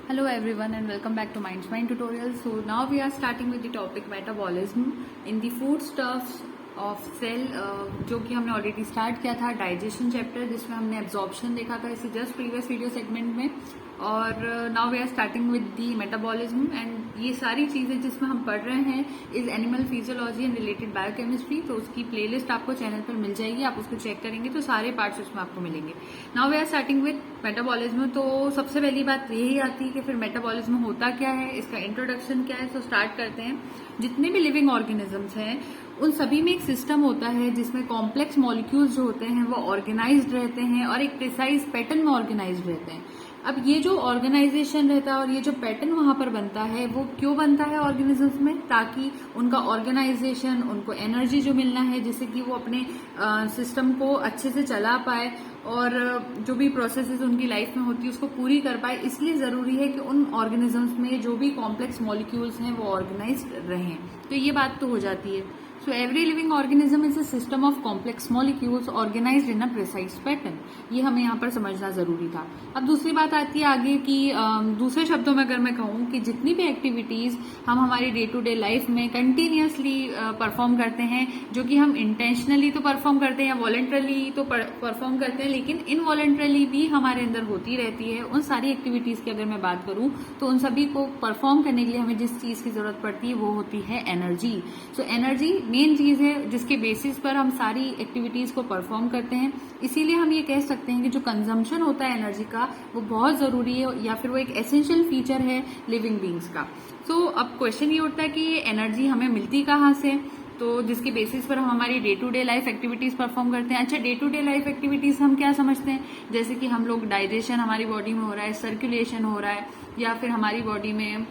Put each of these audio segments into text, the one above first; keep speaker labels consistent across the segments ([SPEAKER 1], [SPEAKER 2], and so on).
[SPEAKER 1] Hello everyone and welcome back to Mind's Mind tutorial. So now we are starting with the topic metabolism in the foodstuffs of cell, जो कि हमने already start किया था digestion chapter, जिसमें हमने absorption देखा था इसी जस्ट प्रीवियस वीडियो सेगमेंट में. और now we are starting with the metabolism and ये सारी चीजें जिसमें हम पढ़ रहे हैं is animal physiology and related biochemistry. तो उसकी प्लेलिस्ट आपको चैनल पर मिल जाएगी, आप उसको चेक करेंगे तो सारे पार्ट्स उसमें आपको मिलेंगे. Now we are starting with metabolism. तो सबसे पहली बात यही आती है कि फिर मेटाबॉलिज्म होता क्या है, इसका इंट्रोडक्शन क्या है. तो स्टार्ट करते हैं. जितने भी लिविंग ऑर्गेनिजम्स हैं उन सभी में एक सिस्टम होता है जिसमें कॉम्प्लेक्स मॉलिक्यूल्स जो होते हैं वो ऑर्गेनाइज्ड रहते हैं और एक प्रिसाइज पैटर्न में ऑर्गेनाइज्ड रहते हैं. अब ये जो ऑर्गेनाइजेशन रहता है और ये जो पैटर्न वहां पर बनता है वो क्यों बनता है ऑर्गेनिजम्स में, ताकि उनका ऑर्गेनाइजेशन, उनको एनर्जी जो मिलना है जिससे कि वो अपने सिस्टम को अच्छे से चला पाए और जो भी प्रोसेसेस उनकी लाइफ में होती है उसको पूरी कर पाए. इसलिए जरूरी है कि उन ऑर्गेनिजम्स में जो भी कॉम्प्लेक्स मॉलिक्यूल्स हैं वो ऑर्गेनाइज्ड रहें. तो ये बात तो हो जाती है. So every living organism is a system of complex molecules organized in a precise pattern. ये हमें यहाँ पर समझना जरूरी था. अब दूसरी बात आती है आगे कि दूसरे शब्दों में अगर मैं कहूँ कि जितनी भी एक्टिविटीज हम हमारी डे टू डे लाइफ में कंटिन्यूसली परफॉर्म करते हैं, जो कि हम इंटेंशनली तो परफॉर्म करते हैं या वॉलेंटरली तो परफॉर्म करते हैं, लेकिन इनवॉलेंटरली भी हमारे अंदर होती रहती है. उन सारी एक्टिविटीज की अगर मैं बात करूँ तो उन सभी को परफॉर्म करने के लिए हमें जिस चीज की जरूरत पड़ती है वो होती है एनर्जी. सो एनर्जी मेन चीज है जिसके बेसिस पर हम सारी एक्टिविटीज को परफॉर्म करते हैं. इसीलिए हम ये कह सकते हैं कि जो कंजम्पशन होता है एनर्जी का वो बहुत जरूरी है या फिर वो एक एसेंशियल फीचर है लिविंग बींग्स का. तो अब क्वेश्चन ये उठता है कि ये एनर्जी हमें मिलती कहाँ से, तो जिसके बेसिस पर हम हमारी day to day life activities perform करते हैं. अच्छा, day to day life activities हम क्या समझते हैं, जैसे कि हम लोग डाइजेशन हमारी बॉडी में हो रहा है, सर्कुलेशन हो रहा है, या फिर हमारी बॉडी में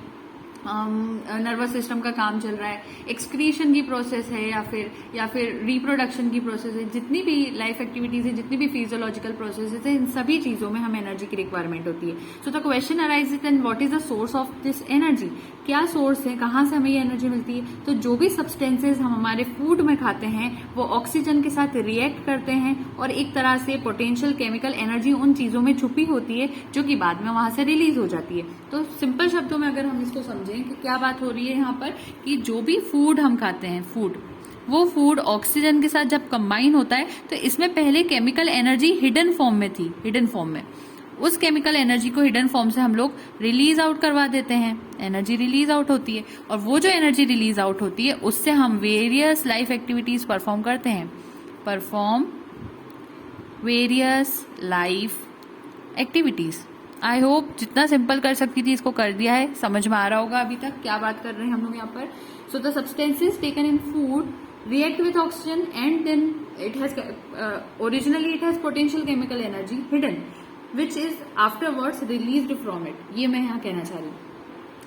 [SPEAKER 1] नर्वस सिस्टम का काम चल रहा है, एक्सक्रीशन की प्रोसेस है या फिर रिप्रोडक्शन की प्रोसेस है. जितनी भी लाइफ एक्टिविटीज है, जितनी भी फिजियोलॉजिकल प्रोसेसेस है, इन सभी चीजों में हमें एनर्जी की रिक्वायरमेंट होती है. So the question arises and what is the source of this energy. क्या सोर्स है, कहाँ से हमें ये एनर्जी मिलती है. तो जो भी सब्सटेंसेज हम हमारे फूड में खाते हैं वो ऑक्सीजन के साथ रिएक्ट करते हैं और एक तरह से पोटेंशियल केमिकल एनर्जी उन चीजों में छुपी होती है जो कि बाद में वहां से रिलीज हो जाती है. तो सिंपल शब्दों में अगर हम इसको समझें कि क्या बात हो रही है यहाँ पर, कि जो भी फूड हम खाते हैं वो फूड ऑक्सीजन के साथ जब कंबाइन होता है तो इसमें पहले केमिकल एनर्जी हिडन फॉर्म में थी. हिडन फॉर्म में उस केमिकल एनर्जी को हिडन फॉर्म से हम लोग रिलीज आउट करवा देते हैं. एनर्जी रिलीज आउट होती है और वो जो एनर्जी रिलीज आउट होती है उससे हम वेरियस लाइफ एक्टिविटीज परफॉर्म करते हैं. Perform various life activities. I hope जितना सिंपल कर सकती थी इसको कर दिया है. समझ में आ रहा होगा अभी तक क्या बात कर रहे हैं हम लोग यहाँ पर. So the substances taken in food react with oxygen and then it has originally it has potential chemical energy hidden which is afterwards released from it. ये मैं यहाँ कहना चाह रही हूँ.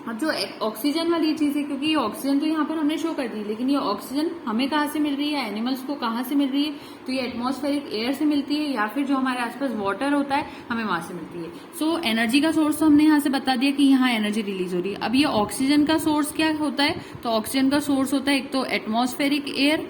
[SPEAKER 1] अब जो ऑक्सीजन वाली चीज है, क्योंकि ये ऑक्सीजन तो यहाँ पर हमने शो कर दी, लेकिन ये ऑक्सीजन हमें कहाँ से मिल रही है, एनिमल्स को कहाँ से मिल रही है, तो ये एटमॉस्फेरिक एयर से मिलती है या फिर जो हमारे आसपास वाटर होता है हमें वहां से मिलती है. सो एनर्जी का सोर्स तो हमने यहाँ से बता दिया कि यहाँ एनर्जी रिलीज हो रही है. अब ये ऑक्सीजन का सोर्स क्या होता है, तो ऑक्सीजन का सोर्स होता है एक तो एटमॉस्फेरिक एयर,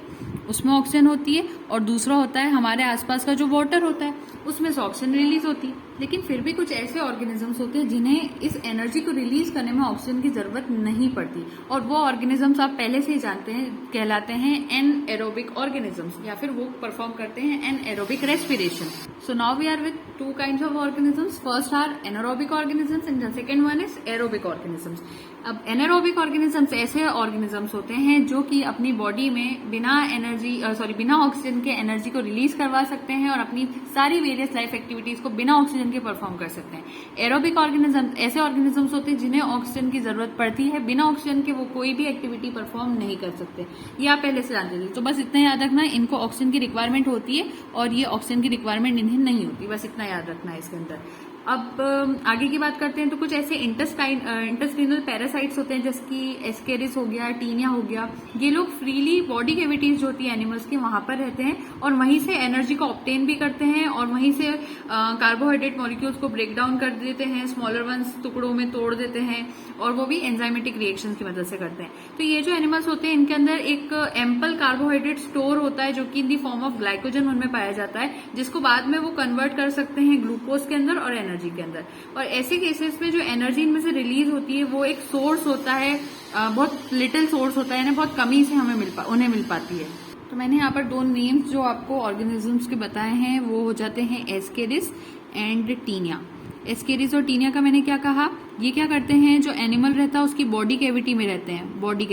[SPEAKER 1] उसमें ऑक्सीजन होती है, और दूसरा होता है हमारे आसपास का जो वाटर होता है उसमें से ऑक्सीजन रिलीज होती है. लेकिन फिर भी कुछ ऐसे ऑर्गेनिजम्स होते हैं जिन्हें इस एनर्जी को रिलीज करने में ऑक्सीजन की जरूरत नहीं पड़ती, और वो ऑर्गेनिजम्स आप पहले से ही जानते हैं कहलाते हैं एनएरोबिक ऑर्गेनिजम्स, या फिर वो परफॉर्म करते हैं anaerobic respiration. So now we are with two kinds of organisms. First are anaerobic organisms and the second one is aerobic organisms. अब एनारोबिक ऑर्गेनिजम्स ऐसे ऑर्गेनिजम्स होते हैं जो कि अपनी बॉडी में बिना ऑक्सीजन के एनर्जी को रिलीज करवा सकते हैं और अपनी सारी वेरियस लाइफ एक्टिविटीज को बिना ऑक्सीजन के परफॉर्म कर सकते हैं. एरोबिक ऑर्गेनिजम्स ऐसे ऑर्गेनिजम्स होते हैं जिन्हें ऑक्सीजन की जरूरत पड़ती है, बिना ऑक्सीजन के वो कोई भी एक्टिविटी परफॉर्म नहीं कर सकते. ये आप पहले से जानते थे. तो बस इतना याद रखना, इनको ऑक्सीजन की रिक्वायरमेंट होती है और ये ऑक्सीजन की रिक्वायरमेंट इन्हें नहीं होती. बस इतना याद रखना है इसके अंदर. अब आगे की बात करते हैं. तो कुछ ऐसे इंटेस्टाइनल पैरासाइट्स होते हैं जैसे कि एस्केरिस हो गया, टीनिया हो गया. ये लोग फ्रीली बॉडी कैविटीज जो होती है एनिमल्स की वहां पर रहते हैं और वहीं से एनर्जी को ऑब्टेन भी करते हैं और वहीं से कार्बोहाइड्रेट मॉलिक्यूल्स को ब्रेक डाउन कर देते हैं, स्मॉलर वंस टुकड़ों में तोड़ देते हैं, और वो भी एंजाइमेटिक रिएक्शंस की मदद से करते हैं. तो ये जो एनिमल्स होते हैं इनके अंदर एक एम्पल कार्बोहाइड्रेट स्टोर होता है जो कि इन दी फॉर्म ऑफ ग्लाइकोजन उनमें पाया जाता है, जिसको बाद में वो कन्वर्ट कर सकते हैं ग्लूकोज के अंदर और एनर्जी के अंदर। और ऐसे केसेस में जो एनर्जी इनमें से रिलीज होती है वो एक सोर्स होता है, बहुत लिटिल सोर्स होता है, बहुत कमी से हमें उन्हें मिल पाती है। तो मैंने यहाँ पर दो नेम्स जो आपको ऑर्गेनिजम्स के बताए हैं वो हो जाते हैं एस्केरिस एंड टीनिया। एस्केरिस और टीनिया का मैंने क्या कहा, ये क्या करते हैं, जो एनिमल रहता है उसकी बॉडी कैविटी में रहते हैं, बॉडी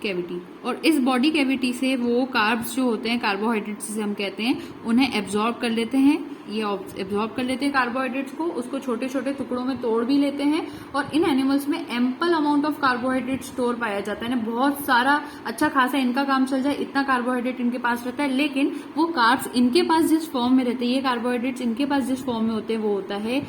[SPEAKER 1] कैविटी, और इस बॉडी कैविटी से वो कार्ब्स जो होते हैं, कार्बोहाइड्रेट्स जिसे हम कहते हैं, उन्हें एब्जॉर्ब कर लेते हैं। ये एब्जॉर्ब कर लेते हैं कार्बोहाइड्रेट्स को, उसको छोटे छोटे टुकड़ों में तोड़ भी लेते हैं। और इन एनिमल्स में ample amount of carbohydrate store पाया जाता है, बहुत सारा अच्छा खासा इनका काम चल जाए इतना कार्बोहाइड्रेट इनके पास रहता है। लेकिन वो कार्ब्स इनके पास जिस फॉर्म में रहते हैं, ये कार्बोहाइड्रेट्स इनके पास जिस फॉर्म में होते हैं वो होता है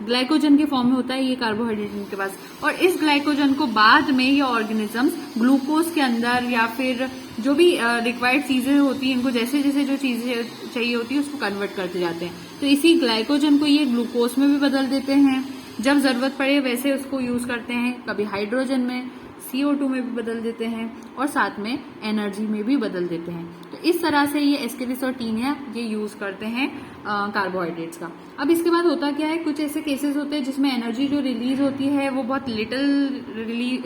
[SPEAKER 1] ग्लाइकोजन के फॉर्म में होता है ये कार्बोहाइड्रेट इनके पास। और इस ग्लाइकोजन को बाद में ये ऑर्गेनिजम्स ग्लूकोज के अंदर या फिर जो भी रिक्वायर्ड चीजें होती हैं, इनको जैसे जैसे जो चीजें चाहिए होती है उसको कन्वर्ट करते जाते हैं। तो इसी ग्लाइकोजन को ये ग्लूकोज में भी बदल देते हैं, जब जरूरत पड़े वैसे उसको यूज करते हैं, कभी हाइड्रोजन में, CO2 में भी बदल देते हैं, और साथ में एनर्जी में भी बदल देते हैं। तो इस तरह से ये एस्केरिस और टीनिया ये यूज करते हैं कार्बोहाइड्रेट्स का। अब इसके बाद होता क्या है, कुछ ऐसे केसेस होते हैं जिसमें एनर्जी जो रिलीज होती है वो बहुत लिटिल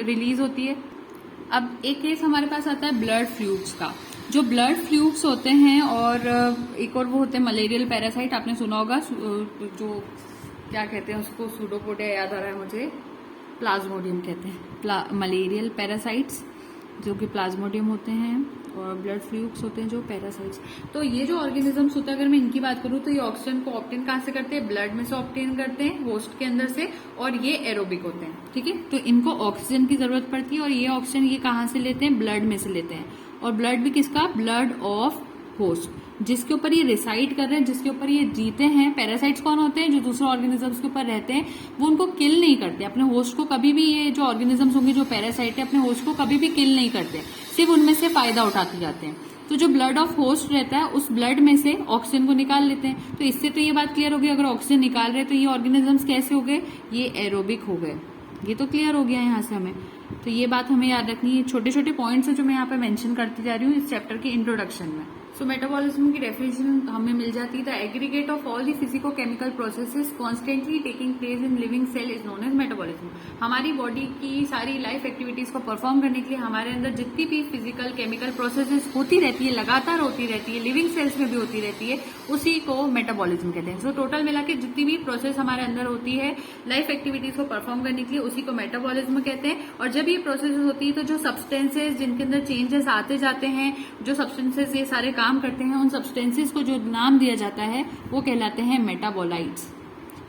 [SPEAKER 1] रिलीज होती है। अब एक केस हमारे पास आता है ब्लड फ्लूक्स का। जो ब्लड फ्लूक्स होते हैं और एक और वो होते हैं मलेरियल पैरासाइट, आपने सुना होगा, जो क्या कहते हैं उसको, सूडोपोडिया याद आ रहा है मुझे, प्लाज्मोडियम कहते हैं, मलेरियल पैरासाइट्स जो कि प्लाज्मोडियम होते हैं, और ब्लड फ्लूक्स होते हैं जो पैरासाइट्स। तो ये जो ऑर्गेनिजम्स होते हैं, अगर मैं इनकी बात करूँ तो ये ऑक्सीजन को ऑब्टेन कहाँ से करते हैं, ब्लड में से ऑब्टेन करते हैं, होस्ट के अंदर से, और ये एरोबिक होते हैं, ठीक है। तो इनको ऑक्सीजन की जरूरत पड़ती है, और ये ऑक्सीजन ये कहाँ से लेते हैं, ब्लड में से लेते हैं। और ब्लड भी किसका, ब्लड ऑफ होस्ट, जिसके ऊपर ये रिसाइड कर रहे हैं, जिसके ऊपर ये जीते हैं। पैरासाइट्स कौन होते हैं, जो दूसरे ऑर्गेनिजम्स के ऊपर रहते हैं, वो उनको किल नहीं करते, अपने होस्ट को कभी भी, ये जो ऑर्गेनिजम्स होंगे जो पैरासाइट है अपने होस्ट को कभी भी किल नहीं करते, सिर्फ उनमें से फायदा उठाते जाते हैं। तो जो ब्लड ऑफ होस्ट रहता है उस ब्लड में से ऑक्सीजन को निकाल लेते हैं। तो इससे तो ये बात क्लियर हो गई, अगर ऑक्सीजन निकाल रहे तो ये ऑर्गेनिजम्स कैसे हो गए, ये एरोबिक हो गए। ये तो क्लियर हो गया यहाँ से हमें। तो ये बात हमें याद रखनी है, छोटे छोटे पॉइंट्स है जो मैं यहाँ पे मेंशन करती जा रही हूँ इस चैप्टर के इंट्रोडक्शन में। सो मेटाबॉलिज्म की डेफिनेशन हमें मिल जाती है, the aggregate of all the physico chemical processes constantly taking place in living cell is known as metabolism. हमारी बॉडी की सारी लाइफ एक्टिविटीज को परफॉर्म करने के लिए हमारे अंदर जितनी भी फिजिकल केमिकल प्रोसेसेस होती रहती है, लगातार होती रहती है, लिविंग सेल्स में भी होती रहती है, उसी को मेटाबॉलिज्म कहते हैं। सो टोटल मिला के जितनी भी प्रोसेस हमारे अंदर होती है लाइफ एक्टिविटीज को परफॉर्म करने के लिए, उसी को मेटाबॉलिज्म कहते हैं। और जब ये प्रोसेस होती है तो जो सब्सटेंसेज जिनके अंदर चेंजेस आते जाते हैं, जो सब्सटेंसेज ये सारे काम करते हैं, उन सब्सटेंसेज को जो नाम दिया जाता है वो कहलाते हैं मेटाबोलाइट्स।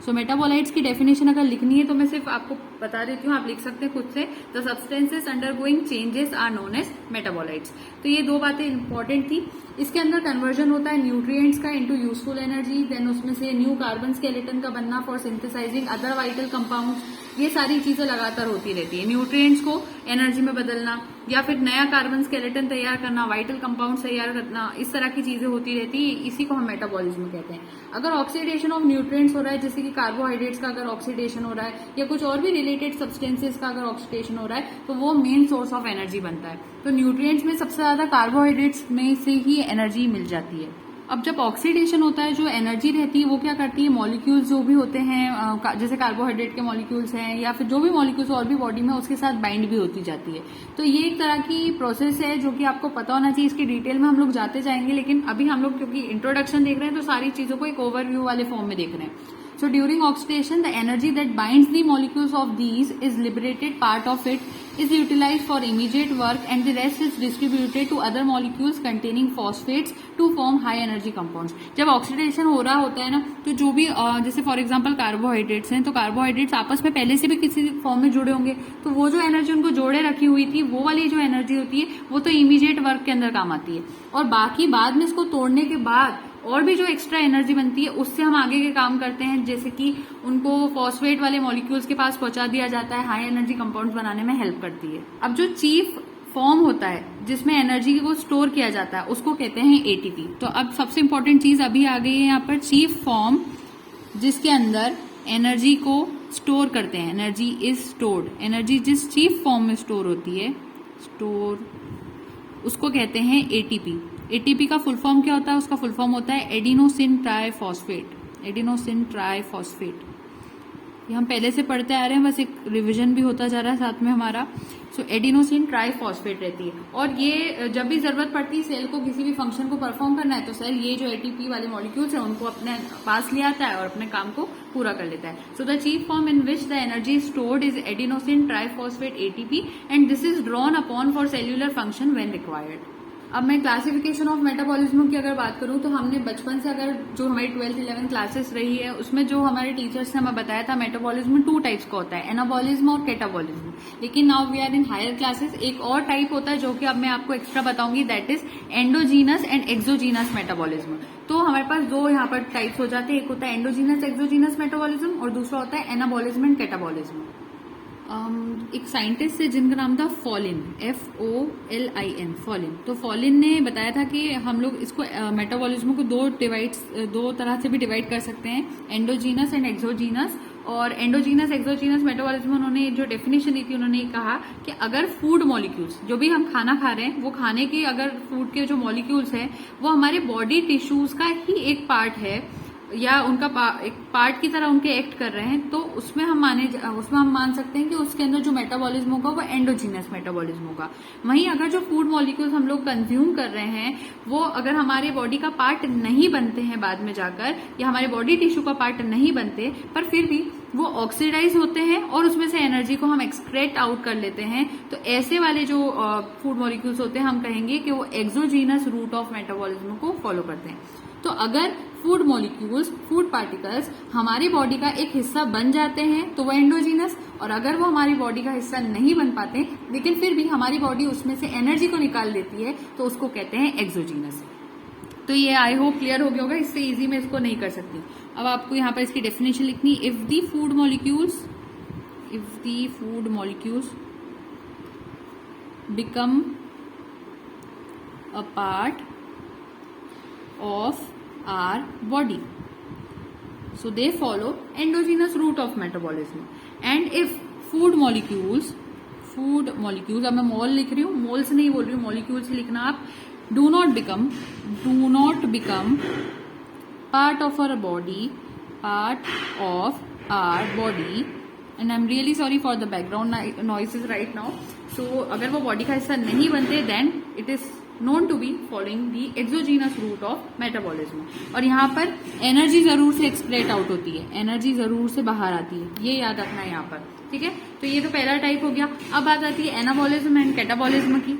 [SPEAKER 1] सो मेटाबोलाइट्स की डेफिनेशन अगर लिखनी है तो मैं सिर्फ आपको बता देती हूँ, आप लिख सकते हैं खुद से, the substances undergoing changes are known as metabolites. तो ये दो बातें इंपॉर्टेंट थी। इसके अंदर कन्वर्जन होता है न्यूट्रिएंट्स का इनटू यूजफुल एनर्जी, देन उसमें से न्यू कार्बन स्केलेटन का बनना for synthesising other vital compounds, ये सारी चीजें लगातार होती रहती है। न्यूट्रिएंट्स को एनर्जी में बदलना या फिर नया कार्बन स्केलेटन तैयार करना, वाइटल कंपाउंड्स तैयार करना, इस तरह की चीजें होती रहती है, इसी को हम मेटाबॉलिज्म कहते हैं। अगर ऑक्सीडेशन ऑफ न्यूट्रिएंट्स हो रहा है, जैसे कि कार्बोहाइड्रेट्स का अगर ऑक्सीडेशन हो रहा है या कुछ और भी रिलेटेड सब्सटेंसेस का अगर ऑक्सीडेशन हो रहा है, तो वो मेन सोर्स ऑफ एनर्जी बनता है। तो न्यूट्रिएंट्स में सबसे ज्यादा कार्बोहाइड्रेट्स में से ही एनर्जी मिल जाती है। अब जब ऑक्सीडेशन होता है, जो एनर्जी रहती है वो क्या करती है, मॉलिक्यूल्स जो भी होते हैं, जैसे कार्बोहाइड्रेट के मॉलिक्यूल्स हैं या फिर जो भी मॉलिक्यूल्स और भी बॉडी में, उसके साथ बाइंड भी होती जाती है। तो ये एक तरह की प्रोसेस है जो कि आपको पता होना चाहिए। इसकी डिटेल में हम लोग जाते जाएंगे, लेकिन अभी हम लोग क्योंकि इंट्रोडक्शन देख रहे हैं तो सारी चीजों को एक ओवरव्यू वाले फॉर्म में देख रहे हैं। So during oxidation, the energy that binds the molecules of these is liberated. Part of it is utilized for immediate work, and the rest is distributed to other molecules containing phosphates to form high energy compounds. जब oxidation हो रहा होता है ना, तो जो भी जैसे फॉर एग्जांपल कार्बोहाइड्रेट्स हैं, तो कार्बोहाइड्रेट्स आपस में पहले से भी किसी फॉर्म में जुड़े होंगे, तो वो जो एनर्जी उनको जोड़े रखी हुई थी, वो वाली जो एनर्जी होती है वो तो इमीडिएट वर्क के अंदर काम आती है। और बाकी बाद में इसको तोड़ने के बाद और भी जो एक्स्ट्रा एनर्जी बनती है उससे हम आगे के काम करते हैं, जैसे कि उनको फॉस्फेट वाले मॉलिक्यूल्स के पास पहुंचा दिया जाता है, हाई एनर्जी कंपाउंड्स बनाने में हेल्प करती है। अब जो चीफ फॉर्म होता है जिसमें एनर्जी को स्टोर किया जाता है उसको कहते हैं एटीपी। तो अब सबसे इंपॉर्टेंट चीज अभी आ गई है यहाँ पर, चीफ फॉर्म जिसके अंदर एनर्जी को स्टोर करते हैं, एनर्जी इज स्टोर्ड। एनर्जी जिस चीफ फॉर्म में स्टोर होती है, स्टोर, उसको कहते हैं एटीपी। एटीपी का फुल फॉर्म क्या होता है? उसका फुल फॉर्म होता है एडिनोसिन ट्राइफॉस्फेट। एडिनोसिन ट्राइफॉस्फेट, ये हम पहले से पढ़ते आ रहे हैं, बस एक रिवीजन भी होता जा रहा है साथ में हमारा। सो एडिनोसिन ट्राइफॉस्फेट रहती है, और ये जब भी जरूरत पड़ती है सेल को किसी भी फंक्शन को परफॉर्म करना है तो सेल ये जो एटीपी वाले मॉलिक्यूल्स हैं उनको अपने पास ले आता है और अपने काम को पूरा कर लेता है। So the chief form in which the energy stored is adenosine triphosphate ATP and this is drawn upon for cellular function when required. अब मैं क्लासिफिकेशन ऑफ मेटाबॉलिज्म की अगर बात करूं तो हमने बचपन से अगर जो हमारी 12th 11th क्लासेस रही है उसमें जो हमारे टीचर्स ने हमें बताया था मेटाबॉलिज्म 2 टाइप्स का होता है, एनाबॉलिज्म और कैटाबॉलिज्म। लेकिन now we are in higher classes, एक और टाइप होता है जो कि अब मैं आपको एक्स्ट्रा बताऊंगी, that is endogenous and exogenous metabolism. तो हमारे पास दो यहाँ पर टाइप्स हो जाते हैं, एक होता है एंडोजीनस एक्सोजीनस मेटाबॉलिज्म और दूसरा होता है एनाबॉलिज्म एंड कैटाबॉलिज्म। एक साइंटिस्ट है जिनका नाम था फॉलिन, FOLIN, फॉलिन। तो फॉलिन ने बताया था कि हम लोग इसको मेटाबॉलिज्म को दो तरह से भी डिवाइड कर सकते हैं, एंडोजीनस एंड एक्सोजीनस। और एंडोजीनस एक्सोजीनस मेटाबॉलिज्म उन्होंने जो डेफिनेशन दी थी, उन्होंने कहा कि अगर फूड मॉलिक्यूल्स, जो भी हम खाना खा रहे हैं वो खाने के अगर फूड के जो मॉलिक्यूल्स हैं वो हमारे बॉडी टिश्यूज का ही एक पार्ट है या उनका एक पार्ट की तरह उनके एक्ट कर रहे हैं, तो उसमें हम मान सकते हैं कि उसके अंदर जो मेटाबॉलिज्म होगा वो एंडोजीनस मेटाबॉलिज्म होगा। वहीं अगर जो फूड मॉलिक्यूल्स हम लोग कंज्यूम कर रहे हैं वो अगर हमारे बॉडी का पार्ट नहीं बनते हैं बाद में जाकर, या हमारे बॉडी टिश्यू का पार्ट नहीं बनते, पर फिर भी वो ऑक्सीडाइज होते हैं और उसमें से एनर्जी को हम एक्सक्रेट आउट कर लेते हैं, तो ऐसे वाले जो फूड मॉलिक्यूल्स होते हैं हम कहेंगे कि वो एक्सोजीनस रूट ऑफ मेटाबॉलिज्म को फॉलो करते हैं। तो अगर फूड मॉलिक्यूल्स, फूड पार्टिकल्स हमारी बॉडी का एक हिस्सा बन जाते हैं तो वो एंडोजीनस, और अगर वो हमारी बॉडी का हिस्सा नहीं बन पाते लेकिन फिर भी हमारी बॉडी उसमें से एनर्जी को निकाल देती है तो उसको कहते हैं एक्सोजीनस। तो ये आई होप क्लियर हो गया होगा, इससे इजी मैं इसको नहीं कर सकती। अब आपको यहाँ पर इसकी डेफिनेशन लिखनी, if the food molecules become a part of our body, so they follow endogenous route of metabolism, and if food molecules, अब मैं मोल लिख रही हूँ, मोल्स नहीं बोल रही हूँ, मॉलिक्यूल्स लिखना आप, do not become part of our body, and I'm really sorry for the background noises right now. So अगर वो बॉडी का हिस्सा नहीं बनते then it is known to be following the exogenous route of metabolism। और यहाँ पर energy जरूर से एक्सक्रेट आउट होती है, एनर्जी जरूर से बाहर आती है, ये याद रखना है यहाँ पर, ठीक है। तो ये तो पहला टाइप हो गया। अब बात आती है एनाबॉलिज्म एंड कैटाबॉलिज्म की।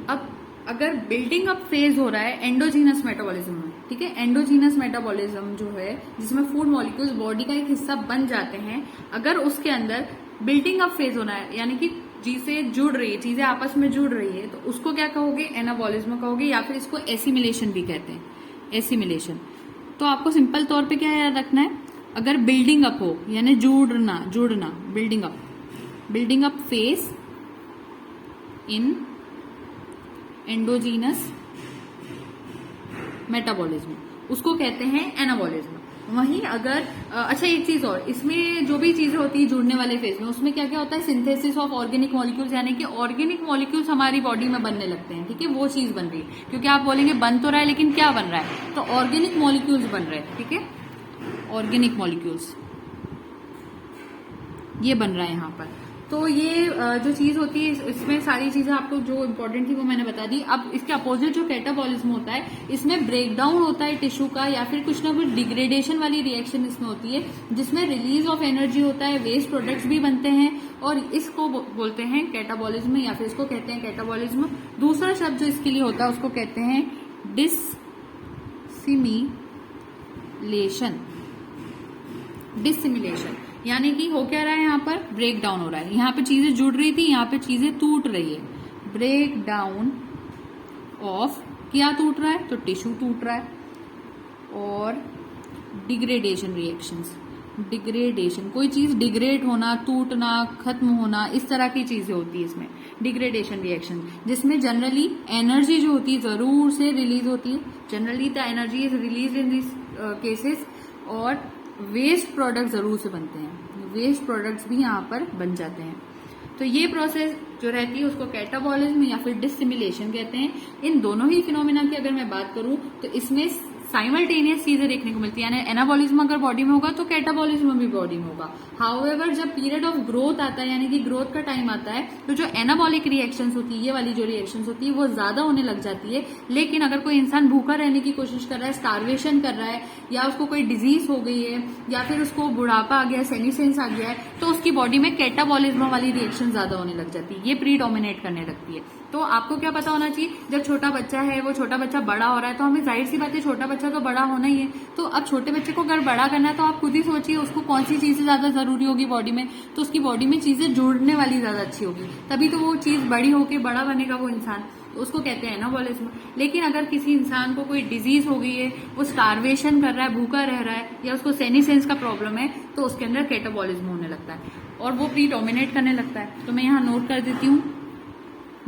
[SPEAKER 1] अब अगर बिल्डिंग अप फेज हो रहा है एंडोजीनस मेटाबॉलिज्म में, ठीक है, एंडोजीनस मेटाबॉलिज्म जो है जिसमें फूड मॉलिक्यूल्स बॉडी का एक हिस्सा बन जाते हैं, अगर उसके अंदर बिल्डिंग अप फेज होना है यानी कि चीजें जुड़ रही है, चीजें आपस में जुड़ रही है, तो उसको क्या कहोगे? एनाबॉलिज्म कहोगे, या फिर इसको एसिमिलेशन भी कहते हैं, एसिमिलेशन। तो आपको सिंपल तौर पे क्या याद रखना है, अगर बिल्डिंग अप हो यानी जुड़ना, building up phase in endogenous metabolism, उसको कहते हैं एनाबॉलिज्म। वहीं अगर अच्छा एक चीज और, इसमें जो भी चीजें होती है जुड़ने वाले फेज में, उसमें क्या क्या होता है? सिंथेसिस ऑफ ऑर्गेनिक मॉलिक्यूल्स, यानी कि ऑर्गेनिक मॉलिक्यूल्स हमारी बॉडी में बनने लगते हैं, ठीक है, वो चीज बन रही है। क्योंकि आप बोलेंगे बन तो रहा है लेकिन क्या बन रहा है, तो ऑर्गेनिक मॉलिक्यूल्स बन रहे हैं, ठीक है, ऑर्गेनिक मॉलिक्यूल्स ये बन रहा है यहाँ पर। तो ये जो चीज होती है इसमें सारी चीजें आपको जो इम्पोर्टेंट थी वो मैंने बता दी। अब इसके अपोजिट जो कैटाबॉलिज्म होता है, इसमें ब्रेकडाउन होता है टिश्यू का, या फिर कुछ ना कुछ डिग्रेडेशन वाली रिएक्शन इसमें होती है, जिसमें रिलीज ऑफ एनर्जी होता है, वेस्ट प्रोडक्ट्स भी बनते हैं, और इसको बोलते हैं कैटाबॉलिज्म, या फिर इसको कहते हैं कैटाबॉलिज्म। दूसरा शब्द जो इसके लिए होता है उसको कहते हैं डिसिमिलेशन, यानी कि हो क्या रहा है, यहाँ पर ब्रेक डाउन हो रहा है, यहाँ पे चीजें जुड़ रही थी, यहाँ पे चीजें टूट रही है, ब्रेक डाउन ऑफ, क्या टूट रहा है? तो टिश्यू टूट रहा है। और डिग्रेडेशन रिएक्शंस, डिग्रेडेशन, कोई चीज डिग्रेड होना, टूटना, खत्म होना, इस तरह की चीजें होती है इसमें डिग्रेडेशन रिएक्शन, जिसमें जनरली एनर्जी जो होती है जरूर से रिलीज होती है, generally the energy is release in this cases, और वेस्ट प्रोडक्ट जरूर से बनते हैं, वेस्ट प्रोडक्ट्स भी यहाँ पर बन जाते हैं। तो ये प्रोसेस जो रहती है उसको कैटाबॉलिज्म या फिर डिसिमिलेशन कहते हैं। इन दोनों ही फिनोमिना की अगर मैं बात करूं तो इसमें साइमल्टेनियस चीजें देखने को मिलती है, यानी एनाबॉलिज्म अगर बॉडी में होगा तो कैटाबॉलिज्म भी बॉडी में होगा। हाउएवर जब पीरियड ऑफ ग्रोथ आता है, यानी कि ग्रोथ का टाइम आता है, तो जो एनाबॉलिक रिएक्शंस होती है, ये वाली जो रिएक्शंस होती है वो ज्यादा होने लग जाती है। लेकिन अगर कोई इंसान भूखा रहने की कोशिश कर रहा है, स्टार्वेशन कर रहा है, या उसको कोई डिजीज हो गई है, या फिर उसको बुढ़ापा आ गया है, सेनिसेंस आ गया है, तो उसकी बॉडी में कैटाबॉलिज्म वाली रिएक्शन ज्यादा होने लग जाती है, ये प्रीडोमिनेट करने लगती है। तो आपको क्या पता होना चाहिए, जब छोटा बच्चा है, वो छोटा बच्चा बड़ा हो रहा है, तो हमें जाहिर सी बात है छोटा बच्चा तो बड़ा होना ही है। तो अब छोटे बच्चे को अगर बड़ा करना है तो आप खुद ही सोचिए उसको कौन सी चीजें ज्यादा जरूरी होगी बॉडी में, तो उसकी बॉडी में चीजें जोड़ने वाली ज्यादा अच्छी होगी, तभी तो वो चीज बड़ी होके बड़ा बनेगा वो इंसान, तो उसको कहते हैं एनाबॉलिज्म। लेकिन अगर किसी इंसान को कोई डिजीज हो गई है, वो स्टार्वेशन कर रहा है, भूखा रह रहा है, या उसको सेनिसेंस का प्रॉब्लम है, तो उसके अंदर कैटाबॉलिज्म होने लगता है और वो प्रीडोमिनेट करने लगता है। तो मैं यहाँ नोट कर देती हूँ,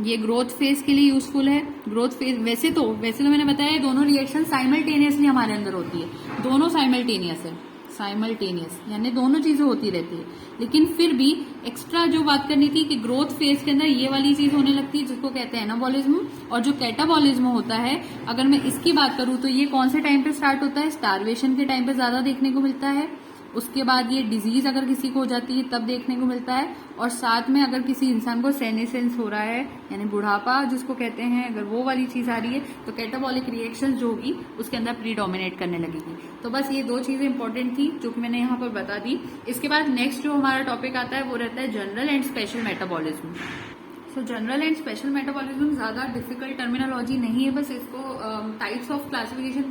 [SPEAKER 1] ये ग्रोथ फेज के लिए यूजफुल है। ग्रोथ फेज वैसे तो मैंने बताया दोनों रिएक्शन साइमल्टेनियसली हमारे अंदर होती है, दोनों साइमल्टेनियस है, साइमल्टेनियस यानी दोनों चीजें होती रहती है। लेकिन फिर भी एक्स्ट्रा जो बात करनी थी कि ग्रोथ फेज के अंदर ये वाली चीज होने लगती है जिसको कहते हैं एनाबॉलिज्म, और जो कैटाबॉलिज्म होता है, अगर मैं इसकी बात करूं तो ये कौन से टाइम पे स्टार्ट होता है, स्टार्वेशन के टाइम पे ज्यादा देखने को मिलता है। उसके बाद ये डिजीज अगर किसी को हो जाती है तब देखने को मिलता है, और साथ में अगर किसी इंसान को सेनिसेंस हो रहा है, यानी बुढ़ापा जिसको कहते हैं, अगर वो वाली चीज आ रही है तो कैटाबॉलिक रिएक्शन जो होगी उसके अंदर प्रीडोमिनेट करने लगेगी। तो बस ये दो चीजें इंपॉर्टेंट थी जो कि मैंने यहाँ पर बता दी। इसके बाद नेक्स्ट जो हमारा टॉपिक आता है वो रहता है general and special metabolism. So general and special metabolism ज्यादा डिफिकल्ट टर्मिनोलॉजी नहीं है, बस इसको टाइप्स ऑफ क्लासिफिकेशन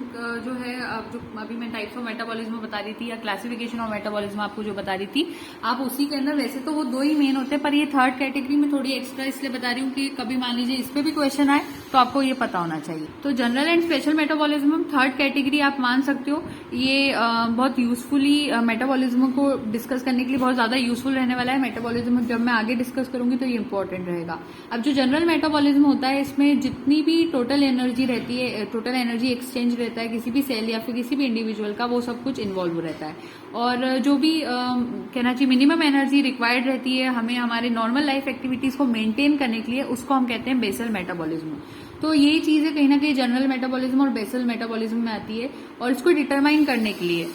[SPEAKER 1] जो है, जो अभी मैं टाइप्स ऑफ मेटाबॉलिज्म बता रही थी या क्लासिफिकेशन ऑफ मेटाबॉलिज्म आपको जो बता रही थी, आप उसी के अंदर, वैसे तो वो दो ही मेन होते हैं, पर ये थर्ड कैटेगरी में थोड़ी एक्स्ट्रा इसलिए बता रही हूँ कि कभी मान लीजिए इस पे भी क्वेश्चन आए तो आपको ये पता होना चाहिए। तो general and special metabolism third category आप मान सकते हो। ये बहुत यूजफुली मेटाबॉलिज्म को डिस्कस करने के लिए बहुत ज्यादा यूजफुल रहने वाला है। मेटाबॉलिज्म जब मैं आगे डिस्कस करूंगी तो ये इंपॉर्टेंट रहेगा। अब जो जनरल मेटाबॉलिज्म होता है, इसमें जितनी भी टोटल एनर्जी रहती है, टोटल एनर्जी एक्सचेंज रहता है किसी भी सेल या फिर किसी भी इंडिविजुअल का, वो सब कुछ इन्वॉल्व रहता है। और जो भी कहना चाहिए मिनिमम एनर्जी रिक्वायर्ड रहती है हमें हमारे नॉर्मल लाइफ एक्टिविटीज को मेंटेन करने के लिए, उसको हम कहते हैं बेसल मेटाबॉलिज्म। तो ये चीजें कहीं ना कहीं जनरल मेटाबॉलिज्म और बेसल मेटाबॉलिज्म में आती है, और इसको डिटरमाइन करने के लिए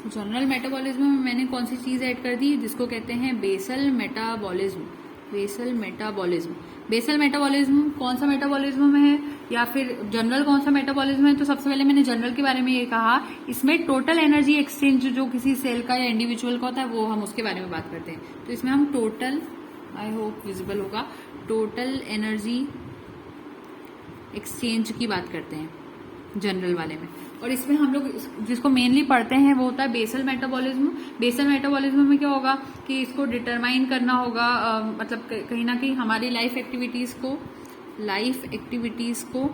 [SPEAKER 1] जनरल मेटाबॉलिज्म में मैंने कौन सी चीज ऐड कर दी, जिसको कहते हैं basal metabolism. Basal metabolism, basal metabolism कौन सा मेटाबॉलिज्म में है या फिर जनरल कौन सा मेटाबॉलिज्म है? तो सबसे पहले मैंने जनरल के बारे में ये कहा, इसमें टोटल एनर्जी एक्सचेंज जो किसी सेल का या इंडिविजुअल का होता है वो हम उसके बारे में बात करते हैं। तो इसमें हम टोटल, आई होप विजिबल होगा, टोटल एनर्जी एक्सचेंज की बात करते हैं जनरल वाले में। और इसमें हम लोग जिसको मेनली पढ़ते हैं वो होता है बेसल मेटाबॉलिज्म। बेसल मेटाबॉलिज्म में क्या होगा कि इसको डिटरमाइन करना होगा, मतलब कहीं ना कहीं हमारी लाइफ एक्टिविटीज को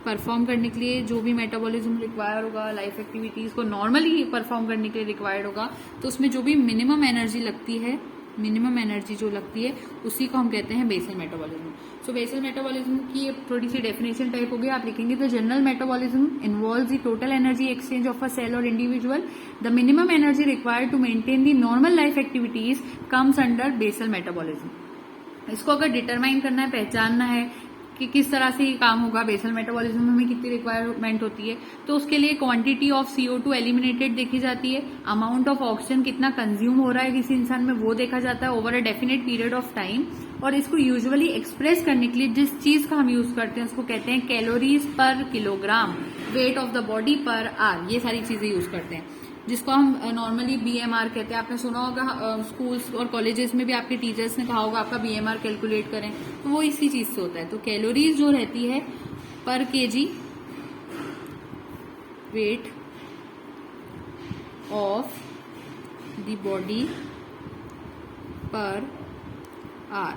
[SPEAKER 1] परफॉर्म करने के लिए जो भी मेटाबॉलिज्म रिक्वायर होगा, लाइफ एक्टिविटीज को नॉर्मली परफॉर्म करने के लिए रिक्वायर्ड होगा, तो उसमें जो भी मिनिमम एनर्जी लगती है, मिनिमम एनर्जी जो लगती है उसी को हम कहते हैं basal metabolism. So basal metabolism की थोड़ी सी डेफिनेशन टाइप होगी, आप लिखेंगे तो general metabolism involves the total energy exchange of a cell और individual, the minimum energy required to maintain the normal life activities comes under basal metabolism. इसको अगर डिटरमाइन करना है, पहचानना है कि किस तरह से ये काम होगा, बेसल मेटाबॉलिज्म में हमें कितनी रिक्वायरमेंट होती है, तो उसके लिए क्वांटिटी ऑफ CO2 एलिमिनेटेड देखी जाती है, अमाउंट ऑफ ऑक्सीजन कितना कंज्यूम हो रहा है किसी इंसान में वो देखा जाता है over a definite period of time, और इसको यूजुअली एक्सप्रेस करने के लिए जिस चीज का हम यूज करते हैं उसको कहते हैं कैलोरीज पर kilogram, weight of the body पर आर, ये सारी चीजें यूज करते हैं, जिसको हम नॉर्मली BMR कहते हैं। आपने सुना होगा स्कूल्स और कॉलेजेस में भी आपके टीचर्स ने कहा होगा आपका BMR कैलकुलेट करें, तो वो इसी चीज से होता है। तो कैलोरीज जो रहती है पर KG weight of the body पर आर,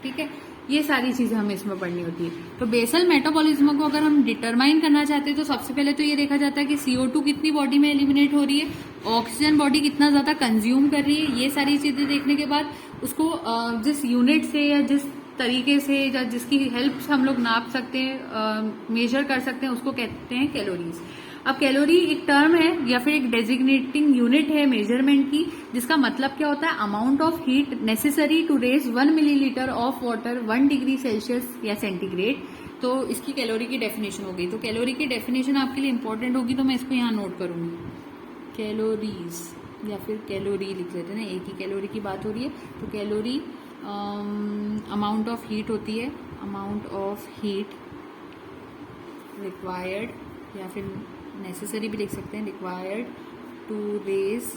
[SPEAKER 1] ठीक है, ये सारी चीजें हमें इसमें पढ़नी होती है। तो बेसल मेटाबॉलिज्म को अगर हम डिटरमाइन करना चाहते हैं तो सबसे पहले तो ये देखा जाता है कि CO2 कितनी बॉडी में एलिमिनेट हो रही है, ऑक्सीजन बॉडी कितना ज्यादा कंज्यूम कर रही है, ये सारी चीजें देखने के बाद उसको जिस यूनिट से या जिस तरीके से या जिसकी हेल्प से हम लोग नाप सकते हैं, मेजर कर सकते हैं, उसको कहते हैं कैलोरीज। अब कैलोरी एक टर्म है या फिर एक डेजिग्नेटिंग यूनिट है मेजरमेंट की, जिसका मतलब क्या होता है, amount of heat necessary to raise 1 millilitre of water 1 degree Celsius या सेंटीग्रेड। तो इसकी कैलोरी की डेफिनेशन हो गई। तो कैलोरी की डेफिनेशन आपके लिए इंपॉर्टेंट होगी, तो मैं इसको यहाँ नोट करूंगी, कैलोरीज या फिर कैलोरी लिख लेते हैं ना, एक ही कैलोरी की बात हो रही है। तो कैलोरी अमाउंट ऑफ हीट होती है, अमाउंट ऑफ हीट रिक्वायर्ड या फिर नेसेसरी भी लिख सकते हैं, required to raise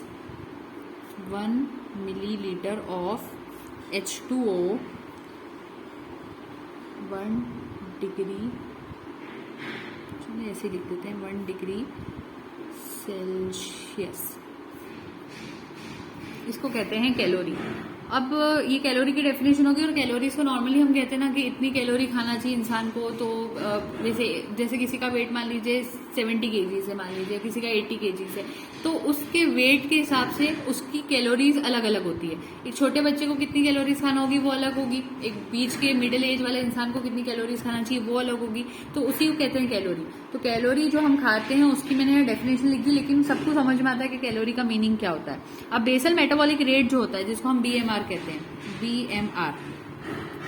[SPEAKER 1] 1 millilitre of H2O 1 degree, चलिए ऐसे लिख देते हैं, 1 डिग्री सेल्सियस, इसको कहते हैं कैलोरी। अब ये कैलोरी की डेफिनेशन होगी। और कैलोरीज को नॉर्मली हम कहते हैं ना कि इतनी कैलोरी खाना चाहिए इंसान को। तो जैसे किसी का वेट मान लीजिए 70 kg है, मान लीजिए किसी का 80 kg है, तो उसके वेट के हिसाब से उसकी कैलोरीज अलग अलग होती है। एक छोटे बच्चे को कितनी कैलोरीज खाना होगी वो अलग होगी, एक बीच के मिडिल एज वाले इंसान को कितनी कैलोरीज खाना चाहिए वो अलग होगी। तो उसी को कहते हैं कैलोरी। तो कैलोरी जो हम खाते हैं उसकी मैंने डेफिनेशन लिख दी, लेकिन सबको समझ में आता है कि कैलोरी का मीनिंग क्या होता है। अब बेसल मेटाबॉलिक रेट जो होता है, जिसको हम BMR कहते हैं, BMR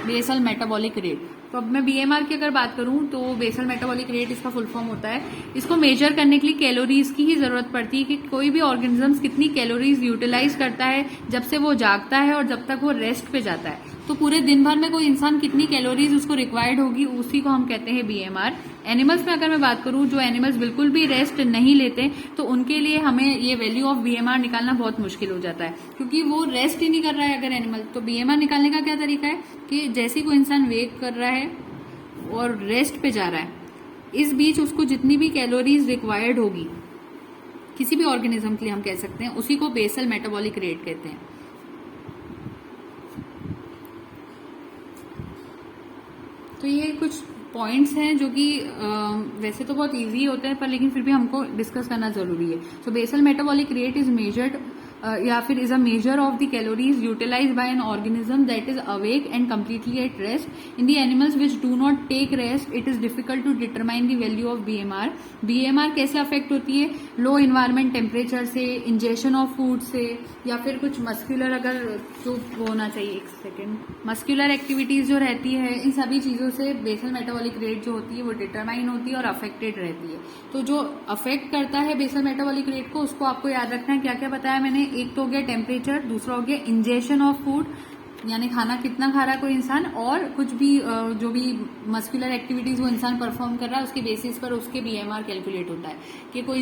[SPEAKER 1] बेसल मेटाबॉलिक रेट। तो अब मैं BMR की अगर बात करूं तो बेसल मेटाबॉलिक रेट इसका फुल फॉर्म होता है। इसको मेजर करने के लिए कैलोरीज की ही जरूरत पड़ती है कि कोई भी ऑर्गेनिज्म कितनी कैलोरीज यूटिलाइज करता है जब से वो जागता है और जब तक वो रेस्ट पे जाता है। तो पूरे दिन भर में कोई इंसान कितनी कैलोरीज उसको रिक्वायर्ड होगी, उसी को हम कहते हैं BMR। एनिमल्स में अगर मैं बात करूं, जो एनिमल्स बिल्कुल भी रेस्ट नहीं लेते, तो उनके लिए हमें ये वैल्यू ऑफ BMR निकालना बहुत मुश्किल हो जाता है, क्योंकि वो रेस्ट ही नहीं कर रहा है अगर एनिमल। तो BMR निकालने का क्या तरीका है कि जैसे कोई इंसान वेक कर रहा है और रेस्ट पे जा रहा है, इस बीच उसको जितनी भी कैलोरीज रिक्वायर्ड होगी किसी भी ऑर्गेनिज्म के लिए हम कह सकते हैं, उसी को बेसल मेटाबॉलिक रेट कहते हैं। तो ये कुछ पॉइंट्स हैं जो कि वैसे तो बहुत इजी होते हैं, पर लेकिन फिर भी हमको डिस्कस करना जरूरी है। So basal metabolic rate is measured या फिर is a measure of the calories utilize by an organism that is awake and completely at rest. In the animals which do not take rest it is difficult to determine the value of BMR। BMR कैसे affect होती है, low environment temperature से, injection of food से, या फिर कुछ muscular अगर जो वो होना चाहिए, एक सेकेंड, मस्कुलर एक्टिविटीज जो रहती है, इन सभी चीजों से बेसल मेटाबॉलिक रेट जो होती है वो डिटरमाइन होती है और अफेक्टेड रहती है। तो जो अफेक्ट करता है बेसल मेटाबॉलिक रेट को, उसको आपको याद रखना है। क्या क्या बताया मैंने, एक तो हो गया टेम्परेचर, दूसरा हो गया इंजेक्शन ऑफ फूड, यानी खाना कितना खा रहा है कोई इंसान, और कुछ भी जो भी मस्कुलर एक्टिविटीज वो इंसान परफॉर्म कर रहा है उसके बेसिस पर उसके BMR कैलकुलेट होता है। कि कोई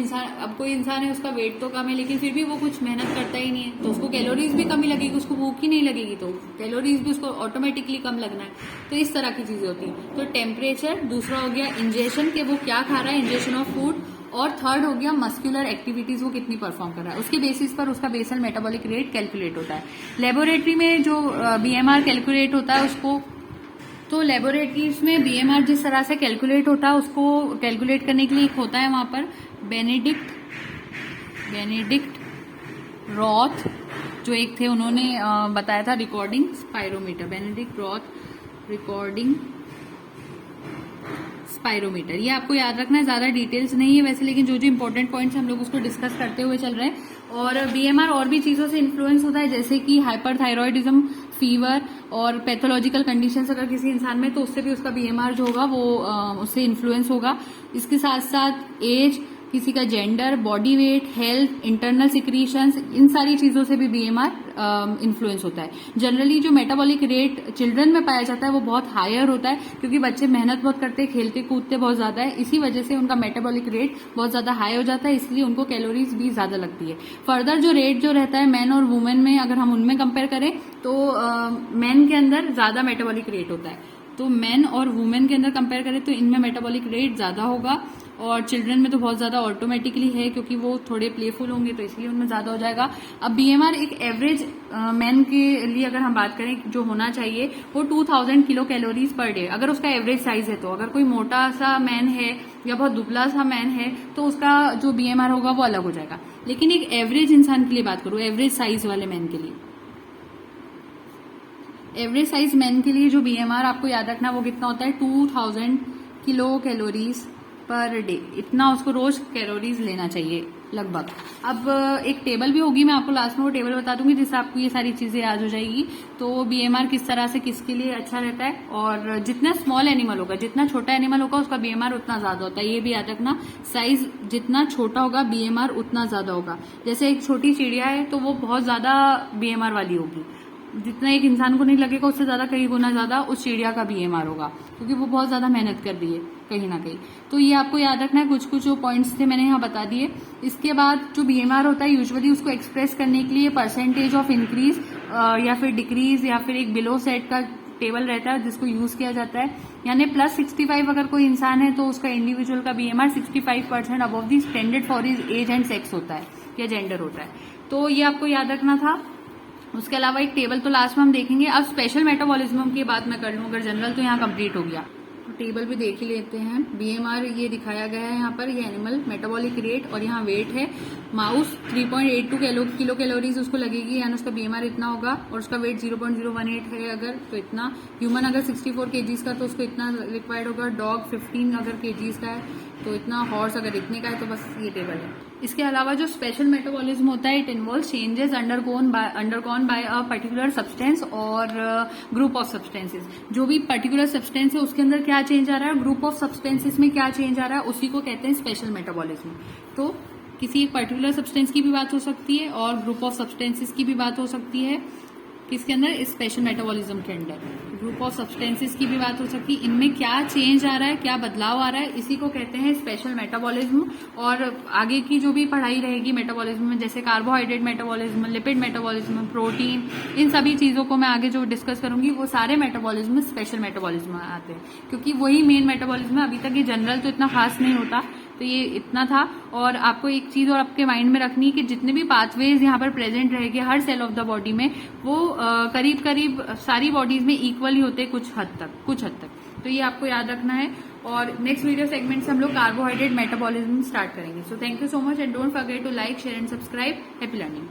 [SPEAKER 1] इंसान है, उसका वेट तो कम है लेकिन फिर भी वो कुछ मेहनत करता ही नहीं है, तो उसको कैलोरीज भी कम ही लगेगी, उसको भूख ही नहीं लगेगी, तो कैलोरीज भी उसको ऑटोमेटिकली कम लगना है। तो इस तरह की चीजें होती हैं। तो टेम्परेचर, दूसरा हो गया इंजेक्शन के वो क्या खा रहा है, इंजेक्शन ऑफ फूड, और थर्ड हो गया मस्कुलर एक्टिविटीज वो कितनी परफॉर्म कर रहा है, उसके बेसिस पर उसका बेसल मेटाबॉलिक रेट कैलकुलेट होता है। लेबोरेटरी में जो BMR कैलकुलेट होता है उसको, तो लेबोरेटरीज में BMR जिस तरह से कैलकुलेट होता है उसको कैलकुलेट करने के लिए एक होता है वहां पर बेनेडिक्ट रॉथ, जो एक थे, उन्होंने बताया था recording spirometer, Benedict Roth recording spirometer. ये आपको याद रखना है, ज्यादा डिटेल्स नहीं है वैसे, लेकिन जो जो इंपॉर्टेंट पॉइंट्स हम लोग उसको डिस्कस करते हुए चल रहे हैं। और BMR और भी चीजों से इन्फ्लुएंस होता है, जैसे कि हाइपरथायरॉयडिज्म, फीवर और पैथोलॉजिकल कंडीशंस अगर किसी इंसान में, तो उससे भी उसका BMR जो होगा वो उससे इन्फ्लुएंस होगा। इसके साथ साथ एज, किसी का gender, body weight, health, internal secretions, इन सारी चीजों से भी BMR इन्फ्लुएंस होता है। जनरली जो मेटाबॉलिक रेट चिल्ड्रन में पाया जाता है वो बहुत हायर होता है, क्योंकि बच्चे मेहनत बहुत करते हैं, खेलते कूदते बहुत ज्यादा है, इसी वजह से उनका मेटाबॉलिक रेट बहुत ज्यादा हाई हो जाता है, इसलिए उनको कैलोरीज भी ज्यादा लगती है। फर्दर जो रेट जो रहता है मैन और वुमेन में, अगर हम उनमें कंपेयर करें तो मैन के अंदर ज्यादा मेटाबॉलिक रेट होता है, तो मैन और वुमेन के अंदर कंपेयर करें तो इनमें मेटाबॉलिक रेट ज्यादा होगा, और चिल्ड्रन में तो बहुत ज्यादा ऑटोमेटिकली है, क्योंकि वो थोड़े प्लेफुल होंगे तो इसलिए उनमें ज्यादा हो जाएगा। अब BMR एक एवरेज मैन के लिए अगर हम बात करें जो होना चाहिए वो 2000 किलो कैलोरीज पर डे, अगर उसका एवरेज साइज है। तो अगर कोई मोटा सा मैन है या बहुत दुबला सा मैन है तो उसका जो BMR होगा वो अलग हो जाएगा। लेकिन एक एवरेज इंसान के लिए बात करूं, एवरेज साइज वाले मैन के लिए, एवरेज साइज मैन के लिए जो BMR आपको याद रखना वो कितना होता है, 2000 किलो कैलोरीज पर डे, इतना उसको रोज कैलोरीज लेना चाहिए लगभग। अब एक टेबल भी होगी, मैं आपको लास्ट में वो टेबल बता दूंगी जिससे आपको ये सारी चीजें याद हो जाएगी। तो बीएमआर किस तरह से किसके लिए अच्छा रहता है, और जितना स्मॉल एनिमल होगा, जितना छोटा एनिमल होगा उसका बीएमआर उतना ज्यादा होता है। ये भी याद रखना, साइज जितना छोटा होगा बीएमआर उतना ज्यादा होगा। जैसे एक छोटी चिड़िया है तो वो बहुत ज्यादा बीएमआर वाली होगी, जितना एक इंसान को नहीं लगेगा उससे ज्यादा कई गुना ज्यादा उस चिड़िया का बीएमआर होगा, क्योंकि वो बहुत ज्यादा मेहनत कर रही है कहीं ना कहीं। तो ये आपको याद रखना है, कुछ कुछ जो पॉइंट्स थे मैंने यहाँ बता दिए। इसके बाद जो बीएमआर होता है यूजुअली उसको एक्सप्रेस करने के लिए परसेंटेज ऑफ इंक्रीज या फिर डिक्रीज या फिर एक बिलो सेट का टेबल रहता है जिसको यूज किया जाता है। यानी +65 अगर कोई इंसान है तो उसका इंडिविजुअल का BMR 65% above the standard for his age and sex होता है या जेंडर होता है। तो ये आपको याद रखना था। उसके अलावा एक टेबल तो लास्ट में हम देखेंगे। अब स्पेशल मेटाबॉलिज्म की बात मैं कर लूं, अगर जनरल तो यहाँ कंप्लीट हो गया। तो टेबल भी देख ही लेते हैं। बीएमआर ये दिखाया गया है यहाँ पर, ये एनिमल मेटाबॉलिक रेट और यहाँ वेट है। माउस 3.82 किलो कैलोरीज उसको लगेगी, यानी उसका बीएमआर इतना होगा, और उसका वेट 0.018 है अगर तो इतना। ह्यूमन अगर 64 केजीज का तो उसको इतना रिक्वायर्ड होगा। डॉग 15 अगर केजीज का है तो इतना। हॉर्स अगर इतने का है तो बस ये टेबल है। इसके अलावा जो स्पेशल मेटाबॉलिज्म होता है, it involve changes undergone by a particular substance और ग्रुप ऑफ सब्सटेंसेस। जो भी पर्टिकुलर सब्सटेंस है उसके अंदर क्या चेंज आ रहा है, ग्रुप ऑफ सब्सटेंसेस में क्या चेंज आ रहा है, उसी को कहते हैं स्पेशल मेटाबॉलिज्म। तो किसी एक पर्टिकुलर सब्सटेंस की भी बात हो सकती है और ग्रुप ऑफ सब्सटेंसेस की भी बात हो सकती है। किसके अंदर, स्पेशल मेटाबॉलिज्म के अंदर ग्रुप ऑफ सब्सटेंसेस की भी बात हो सकती है। इनमें क्या चेंज आ रहा है, क्या बदलाव आ रहा है, इसी को कहते हैं स्पेशल मेटाबॉलिज्म। और आगे की जो भी पढ़ाई रहेगी मेटाबॉलिज्म में, जैसे carbohydrate metabolism, lipid metabolism, protein, इन सभी चीजों को मैं आगे जो डिस्कस करूंगी वो सारे मेटाबॉलिज्म स्पेशल मेटाबॉलिज्म आते हैं, क्योंकि वही मेन मेटाबॉलिज्म है। अभी तक ये जनरल तो इतना खास नहीं होता। तो ये इतना था। और आपको एक चीज और आपके माइंड में रखनी है कि जितने भी पाथवेज यहाँ पर प्रेजेंट रहेंगे हर सेल ऑफ द बॉडी में, वो करीब करीब सारी बॉडीज में इक्वल ही होते हैं कुछ हद तक। तो ये आपको याद रखना है। और नेक्स्ट वीडियो सेगमेंट से हम लोग कार्बोहाइड्रेट मेटाबॉलिज्म स्टार्ट करेंगे। So thank you so much and don't forget to like, share and subscribe. Happy learning.